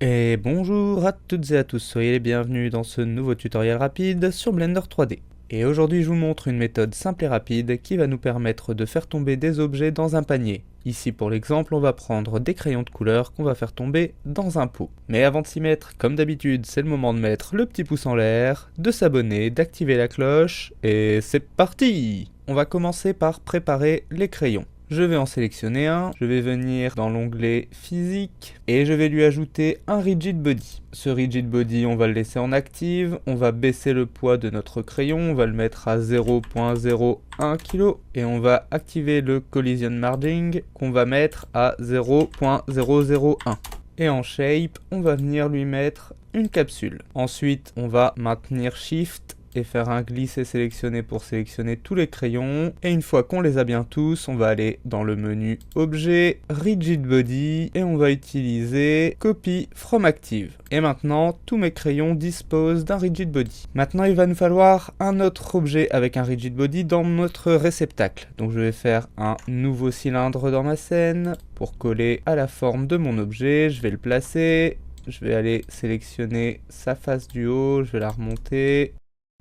Et bonjour à toutes et à tous, soyez les bienvenus dans ce nouveau tutoriel rapide sur Blender 3D. Et aujourd'hui je vous montre une méthode simple et rapide qui va nous permettre de faire tomber des objets dans un panier. Ici pour l'exemple on va prendre des crayons de couleur qu'on va faire tomber dans un pot. Mais avant de s'y mettre, comme d'habitude c'est le moment de mettre le petit pouce en l'air, de s'abonner, d'activer la cloche, et c'est parti! On va commencer par préparer les crayons. Je vais en sélectionner un, je vais venir dans l'onglet physique et je vais lui ajouter un rigid body. Ce rigid body on va le laisser en active, on va baisser le poids de notre crayon, on va le mettre à 0.01 kg et on va activer le collision margin qu'on va mettre à 0.001. Et en shape, on va venir lui mettre une capsule. Ensuite, on va maintenir Shift et faire un glisser sélectionné pour sélectionner tous les crayons. Et une fois qu'on les a bien tous, on va aller dans le menu Objet, Rigid Body, et on va utiliser Copy from Active. Et maintenant, tous mes crayons disposent d'un Rigid Body. Maintenant, il va nous falloir un autre objet avec un Rigid Body dans notre réceptacle. Donc je vais faire un nouveau cylindre dans ma scène pour coller à la forme de mon objet. Je vais le placer. Je vais aller sélectionner sa face du haut, je vais la remonter,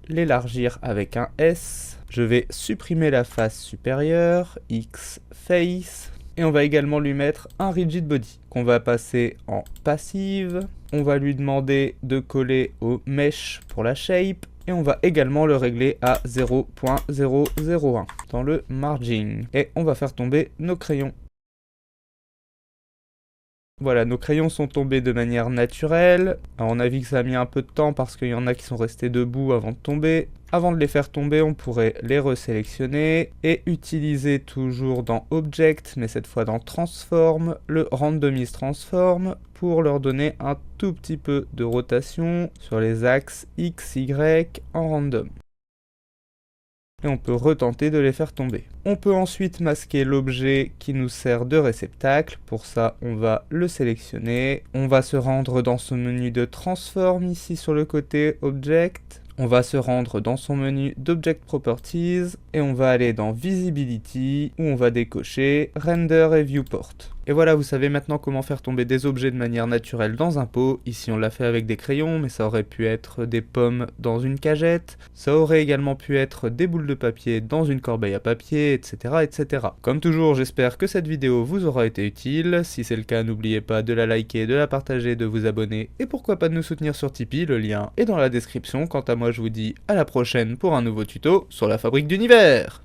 l'élargir avec un S. Je vais supprimer la face supérieure, X face, et on va également lui mettre un rigid body qu'on va passer en passive. On va lui demander de coller au mesh pour la shape et on va également le régler à 0.001 dans le margin. Et on va faire tomber nos crayons. Voilà, nos crayons sont tombés de manière naturelle. Alors, on a vu que ça a mis un peu de temps parce qu'il y en a qui sont restés debout avant de tomber. Avant de les faire tomber, on pourrait les resélectionner et utiliser toujours dans Object, mais cette fois dans Transform, le Randomize Transform pour leur donner un tout petit peu de rotation sur les axes X, Y en random. Et on peut retenter de les faire tomber. On peut ensuite masquer l'objet qui nous sert de réceptacle. Pour ça, on va le sélectionner. On va se rendre dans ce menu de Transform ici sur le côté Object. On va se rendre dans son menu d'Object Properties et on va aller dans Visibility où on va décocher Render et Viewport. Et voilà, vous savez maintenant comment faire tomber des objets de manière naturelle dans un pot. Ici on l'a fait avec des crayons, mais ça aurait pu être des pommes dans une cagette. Ça aurait également pu être des boules de papier dans une corbeille à papier, etc. etc. Comme toujours, j'espère que cette vidéo vous aura été utile. Si c'est le cas, n'oubliez pas de la liker, de la partager, de vous abonner et pourquoi pas de nous soutenir sur Tipeee, le lien est dans la description. Quant à moi, je vous dis à la prochaine pour un nouveau tuto sur la fabrique d'univers.